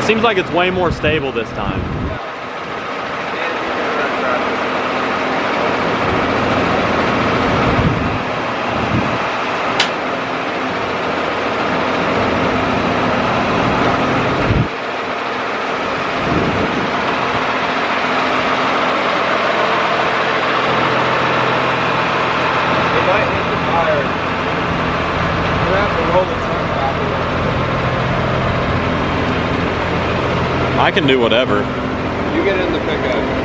It seems like it's way more stable this time. I can do whatever. You get in the pickup.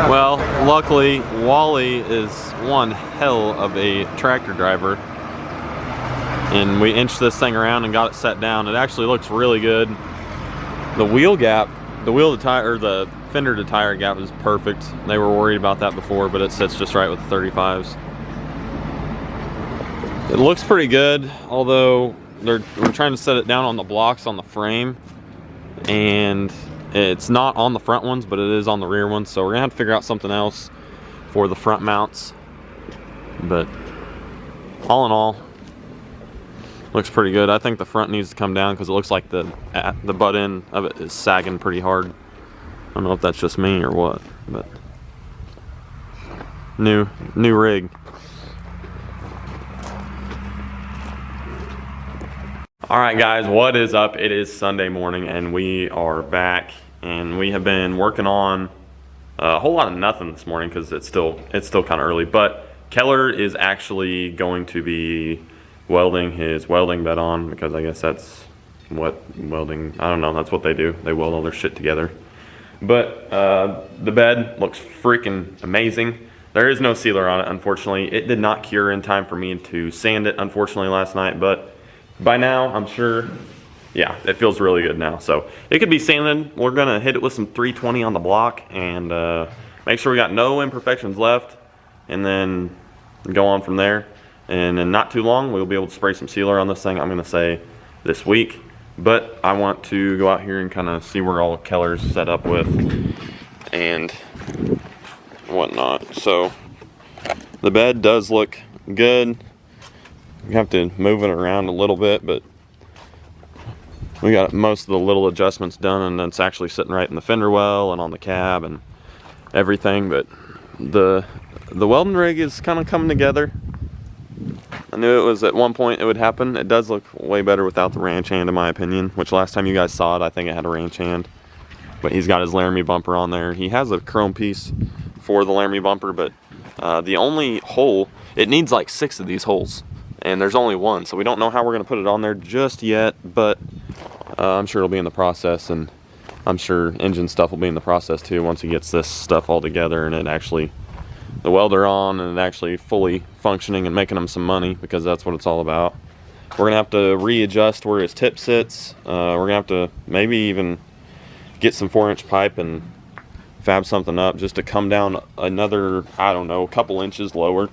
Well, luckily, Wally is one hell of a tractor driver. And we inched this thing around and got it set down. It actually looks really good. The wheel gap, the wheel to tire, or the fender to tire gap is perfect. They were worried about that before, but it sits just right with the 35s. It looks pretty good, although we're trying to set it down on the blocks on the frame, and it's not on the front ones, but it is on the rear ones, so we're gonna have to figure out something else for the front mounts. But all in all, looks pretty good. I think the front needs to come down because it looks like the butt end of it is sagging pretty hard. I don't know if that's just me or what, but new rig. All right, guys, what is up? It is Sunday morning and we are back, and we have been working on a whole lot of nothing this morning because it's still kind of early. But Keller is actually going to be welding his welding bed on, because I guess that's what welding, I don't know, that's what they do. They weld all their shit together. But the bed looks freaking amazing. There is no sealer on it, unfortunately. It did not cure in time for me to sand it, unfortunately, last night, but by now, I'm sure, yeah, it feels really good now. So it could be sanded. We're gonna hit it with some 320 on the block and make sure we got no imperfections left, and then go on from there. And in not too long, we'll be able to spray some sealer on this thing. I'm gonna say this week, but I want to go out here and kind of see where all Keller's set up with and whatnot. So the bed does look good. We have to move it around a little bit, but we got most of the little adjustments done, and it's actually sitting right in the fender well and on the cab and everything. But the welding rig is kind of coming together. I knew it was at one point it would happen. It does look way better without the ranch hand, in my opinion, which last time you guys saw it, I think it had a ranch hand. But he's got his Laramie bumper on there. He has a chrome piece for the Laramie bumper, but the only hole, it needs like 6 of these holes, and there's only one, so we don't know how we're going to put it on there just yet, but I'm sure it'll be in the process, and I'm sure engine stuff will be in the process too once he gets this stuff all together and it actually, the welder on, and it actually fully functioning and making him some money, because that's what it's all about. We're going to have to readjust where his tip sits. We're going to have to maybe even get some 4-inch pipe and fab something up just to come down another, I don't know, a couple inches lower,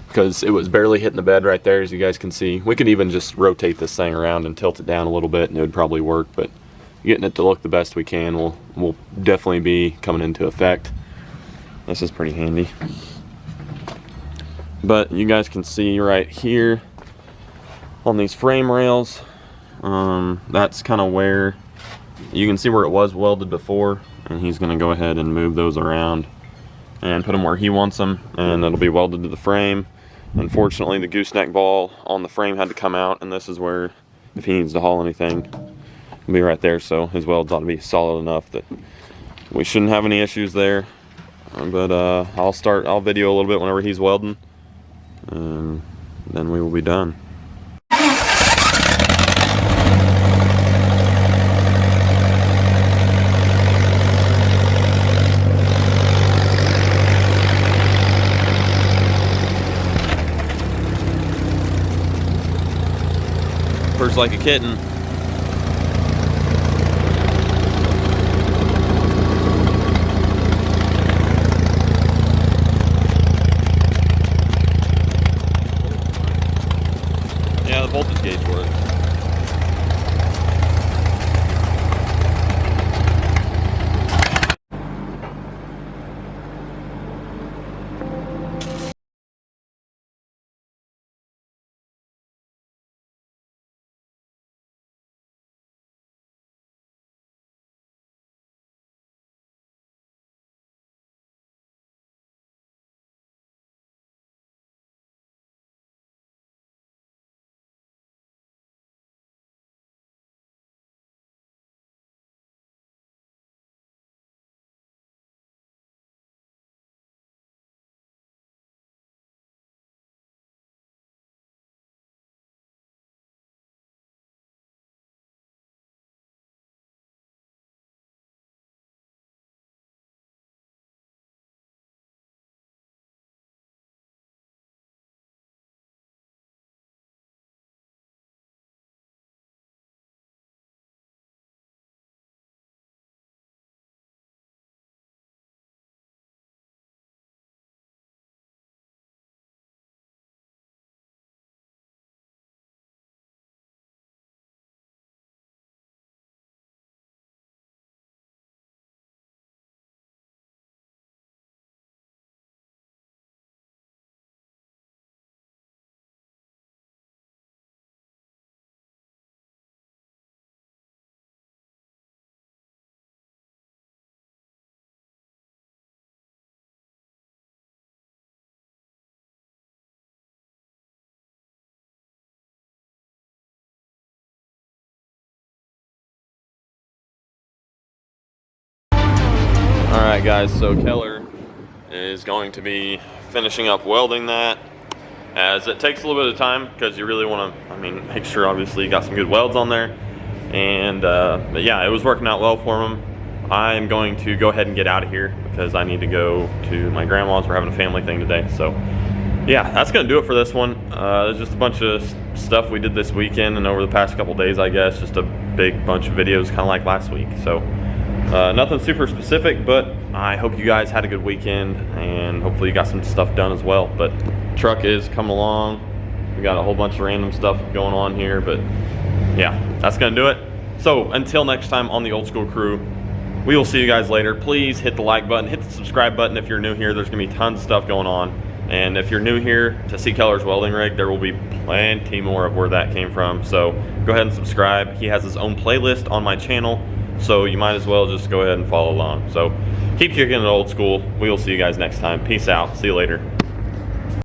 because it was barely hitting the bed right there, as you guys can see. We could even just rotate this thing around and tilt it down a little bit and it would probably work, but getting it to look the best we can will definitely be coming into effect. This is pretty handy. But you guys can see right here on these frame rails, that's kind of where you can see where it was welded before, and he's going to go ahead and move those around and put them where he wants them, and it'll be welded to the frame. Unfortunately, the gooseneck ball on the frame had to come out, and this is where, if he needs to haul anything, it'll be right there. So his welds ought to be solid enough that we shouldn't have any issues there. But I'll video a little bit whenever he's welding, and then we will be done. Purrs like a kitten. Yeah, the voltage gauge works. Alright guys, so Keller is going to be finishing up welding that, as it takes a little bit of time because you really want to, make sure obviously you got some good welds on there. And but yeah, it was working out well for him. I'm going to go ahead and get out of here because I need to go to my grandma's. We're having a family thing today. So yeah, that's gonna do it for this one. There's just a bunch of stuff we did this weekend and over the past couple days, I guess. Just a big bunch of videos, kind of like last week. So nothing super specific, but I hope you guys had a good weekend and hopefully you got some stuff done as well. But truck is coming along. We got a whole bunch of random stuff going on here, but yeah, that's gonna do it. So until next time on the Old School Crew, we will see you guys later. Please hit the like button, hit the subscribe button if you're new here. There's gonna be tons of stuff going on. And if you're new here to see Keller's welding rig, there will be plenty more of where that came from. So go ahead and subscribe. He has his own playlist on my channel, so you might as well just go ahead and follow along. So keep kicking it old school. We will see you guys next time. Peace out. See you later.